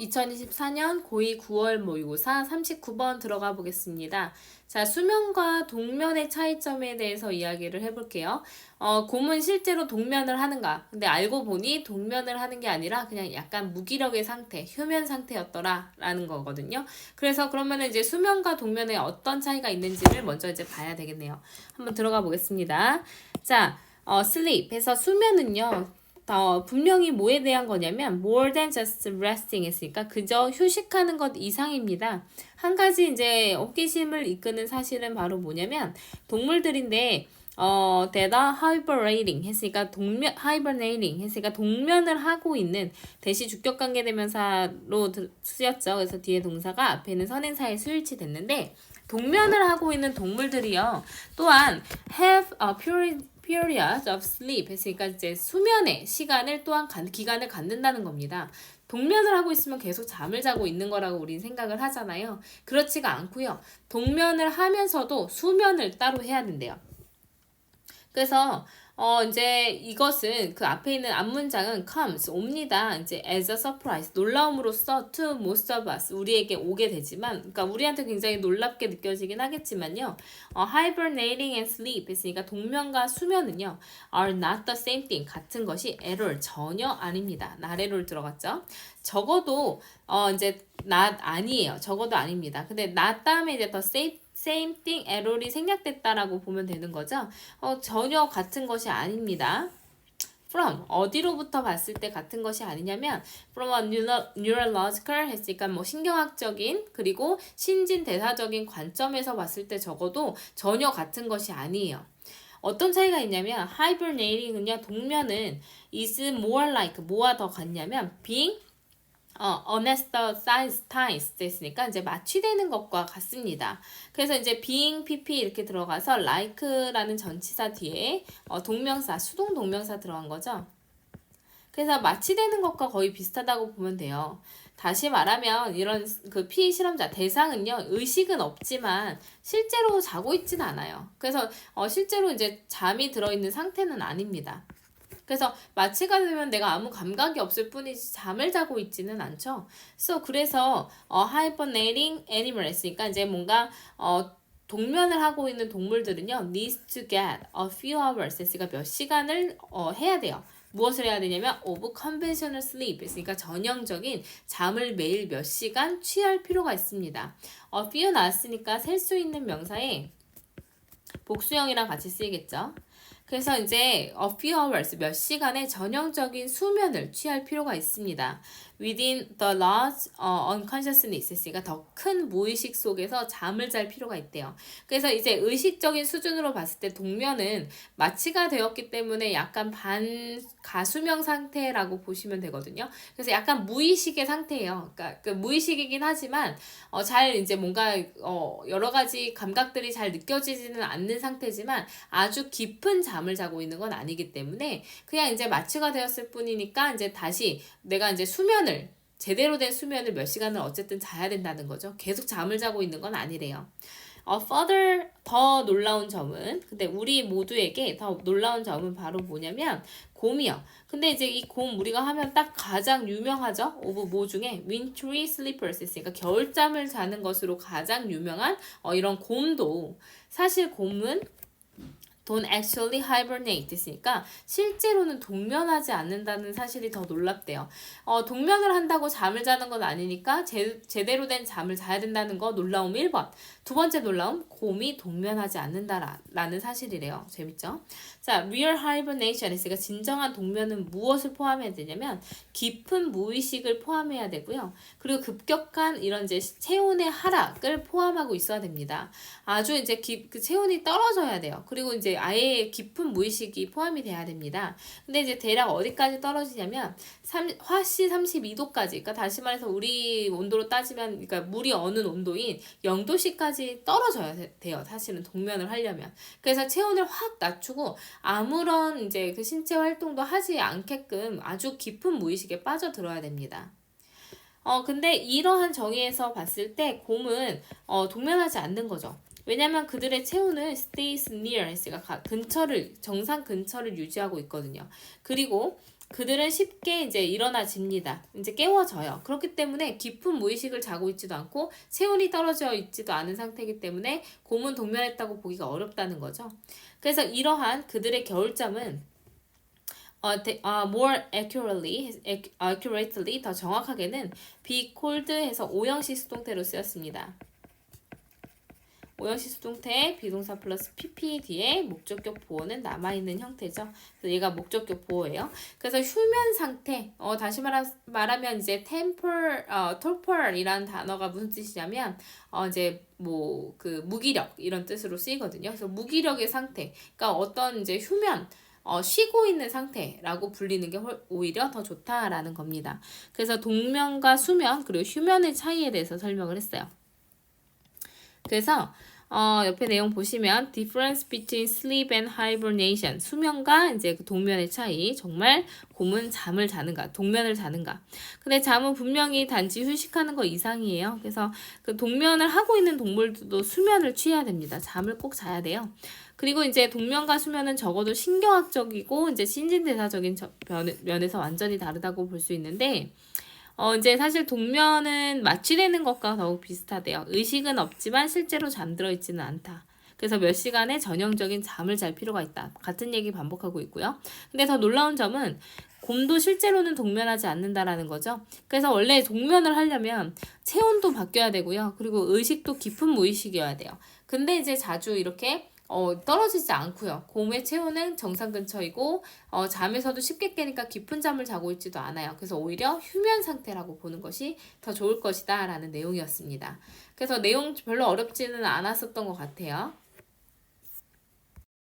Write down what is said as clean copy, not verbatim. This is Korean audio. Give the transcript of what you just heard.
2024년 고2 9월 모의고사 39번 들어가 보겠습니다. 자, 수면과 동면의 차이점에 대해서 이야기를 해볼게요. 곰은 실제로 동면을 하는가? 근데 알고 보니 동면을 하는 게 아니라 그냥 약간 무기력의 상태, 휴면 상태였더라 라는 거거든요. 그래서 그러면 이제 수면과 동면에 어떤 차이가 있는지를 먼저 이제 봐야 되겠네요. 한번 들어가 보겠습니다. 자, sleep에서 수면은요. 분명히 뭐에 대한 거냐면 more than just resting 했으니까 그저 휴식하는 것 이상입니다. 한 가지 이제 호기심을 이끄는 사실은 바로 뭐냐면 동물들인데 that are hibernating 했으니까 hibernating 했으니까 동면을 하고 있는 대시 주격관계 대명사로 쓰였죠. 그래서 뒤에 동사가 앞에는 선행사에 수일치 됐는데 동면을 하고 있는 동물들이요. 또한 have a periods of sleep 했으니까 이제 수면의 시간을 또한 기간을 갖는다는 겁니다. 동면을 하고 있으면 계속 잠을 자고 있는 거라고 우리는 생각을 하잖아요. 그렇지가 않고요. 동면을 하면서도 수면을 따로 해야 된대요. 그래서 이제 이것은 그 앞에 있는 앞문장은 comes 옵니다. 이제 as a surprise 놀라움으로써 to most of us 우리에게 오게 되지만 그러니까 우리한테 굉장히 놀랍게 느껴지긴 하겠지만요. hibernating and sleep 했으니까 동면과 수면은요 are not the same thing 같은 것이 at all 전혀 아닙니다. 나래로 들어갔죠. 적어도 이제 not 아니에요. 적어도 아닙니다. 근데 not 다음에 이제 the same thing error이 생략됐다라고 보면 되는 거죠. 전혀 같은 것이 아닙니다. from 어디로부터 봤을 때 같은 것이 아니냐면 from a neurological 했으니까 뭐 신경학적인 그리고 신진대사적인 관점에서 봤을 때 적어도 전혀 같은 것이 아니에요. 어떤 차이가 있냐면 hibernating은요 동면은 is more like 뭐와 더 같냐면 being anesthetized 됐으니까 이제 마취되는 것과 같습니다. 그래서 이제 being, pp 이렇게 들어가서 like라는 전치사 뒤에 동명사, 수동 동명사 들어간 거죠. 그래서 마취되는 것과 거의 비슷하다고 보면 돼요. 다시 말하면 이런 그 피해 실험자 대상은요 의식은 없지만 실제로 자고 있진 않아요. 그래서 실제로 이제 잠이 들어있는 상태는 아닙니다. 그래서 마취가 되면 내가 아무 감각이 없을 뿐이지 잠을 자고 있지는 않죠. 그래서 hibernating animal 했으니까 이제 뭔가 동면을 하고 있는 동물들은요 needs to get a few hours 했으니까 몇 시간을 해야 돼요. 무엇을 해야 되냐면 of conventional sleep 했으니까 전형적인 잠을 매일 몇 시간 취할 필요가 있습니다. a few 나왔으니까 셀 수 있는 명사에 복수형이랑 같이 쓰이겠죠. 그래서 이제 a few hours 몇 시간의 전형적인 수면을 취할 필요가 있습니다. Within the large unconsciousness 있으니까 더 큰 무의식 속에서 잠을 잘 필요가 있대요. 그래서 이제 의식적인 수준으로 봤을 때 동면은 마취가 되었기 때문에 약간 반가수명 상태라고 보시면 되거든요. 그래서 약간 무의식의 상태예요. 그러니까 그 무의식이긴 하지만 잘 이제 뭔가 여러 가지 감각들이 잘 느껴지지는 않는 상태지만 아주 깊은 잠을 자고 있는 건 아니기 때문에 그냥 이제 마취가 되었을 뿐이니까 이제 다시 내가 이제 제대로 된 수면을 몇 시간을 어쨌든 자야 된다는 거죠. 계속 잠을 자고 있는 건 아니래요. further 더 놀라운 점은 근데 우리 모두에게 더 놀라운 점은 바로 뭐냐면 곰이요. 근데 이제 이 곰 우리가 하면 딱 가장 유명하죠. 오브 뭐 중에 wintry sleepers 있으니까 겨울잠을 자는 것으로 가장 유명한 이런 곰도 사실 곰은 don't actually hibernate 했으니까 실제로는 동면하지 않는다는 사실이 더 놀랍대요. 동면을 한다고 잠을 자는 건 아니니까 제대로 된 잠을 자야 된다는 거 놀라움 1번. 두 번째 놀라움, 곰이 동면하지 않는다라는 사실이래요. 재밌죠? 자, real hibernation 했으니까 진정한 동면은 무엇을 포함해야 되냐면 깊은 무의식을 포함해야 되고요. 그리고 급격한 이런 이제 체온의 하락을 포함하고 있어야 됩니다. 아주 이제 그 체온이 떨어져야 돼요. 그리고 이제 아예 깊은 무의식이 포함이 돼야 됩니다. 근데 이제 대략 어디까지 떨어지냐면 화씨 32도까지 그러니까 다시 말해서 우리 온도로 따지면 그러니까 물이 어느 온도인 0도씨까지 떨어져야 돼요. 사실은 동면을 하려면. 그래서 체온을 확 낮추고 아무런 이제 그 신체 활동도 하지 않게끔 아주 깊은 무의식에 빠져들어야 됩니다. 근데 이러한 정의에서 봤을 때 곰은 동면하지 않는 거죠. 왜냐면 그들의 체온은 stays near 했으니까 정상 근처를 유지하고 있거든요. 그리고 그들은 쉽게 이제 일어나집니다. 이제 깨워져요. 그렇기 때문에 깊은 무의식을 자고 있지도 않고 체온이 떨어져 있지도 않은 상태이기 때문에 곰은 동면했다고 보기가 어렵다는 거죠. 그래서 이러한 그들의 겨울잠은 more accurately 더 정확하게는 be cold해서 오형식 수동태로 쓰였습니다. 오형식 수동태 비동사 플러스 pp 뒤에 목적격 보호는 남아있는 형태죠. 그래서 얘가 목적격 보호예요. 그래서 휴면 상태, 다시 말하면 이제 torpor이라는 단어가 무슨 뜻이냐면, 이제 뭐 그 무기력 이런 뜻으로 쓰이거든요. 그래서 무기력의 상태, 그러니까 어떤 이제 휴면, 쉬고 있는 상태라고 불리는 게 오히려 더 좋다라는 겁니다. 그래서 동면과 수면 그리고 휴면의 차이에 대해서 설명을 했어요. 그래서 옆에 내용 보시면 difference between sleep and hibernation 수면과 이제 그 동면의 차이 정말 곰은 잠을 자는가 동면을 자는가 근데 잠은 분명히 단지 휴식하는 거 이상이에요. 그래서 그 동면을 하고 있는 동물들도 수면을 취해야 됩니다. 잠을 꼭 자야 돼요. 그리고 이제 동면과 수면은 적어도 신경학적이고 이제 신진대사적인 면에서 완전히 다르다고 볼 수 있는데 이제 사실 동면은 마취되는 것과 더욱 비슷하대요. 의식은 없지만 실제로 잠들어 있지는 않다. 그래서 몇 시간의 전형적인 잠을 잘 필요가 있다. 같은 얘기 반복하고 있고요. 근데 더 놀라운 점은 곰도 실제로는 동면하지 않는다라는 거죠. 그래서 원래 동면을 하려면 체온도 바뀌어야 되고요. 그리고 의식도 깊은 무의식이어야 돼요. 근데 이제 자주 이렇게 떨어지지 않고요. 곰의 체온은 정상 근처이고 잠에서도 쉽게 깨니까 깊은 잠을 자고 있지도 않아요. 그래서 오히려 휴면 상태라고 보는 것이 더 좋을 것이다 라는 내용이었습니다. 그래서 내용 별로 어렵지는 않았었던 것 같아요.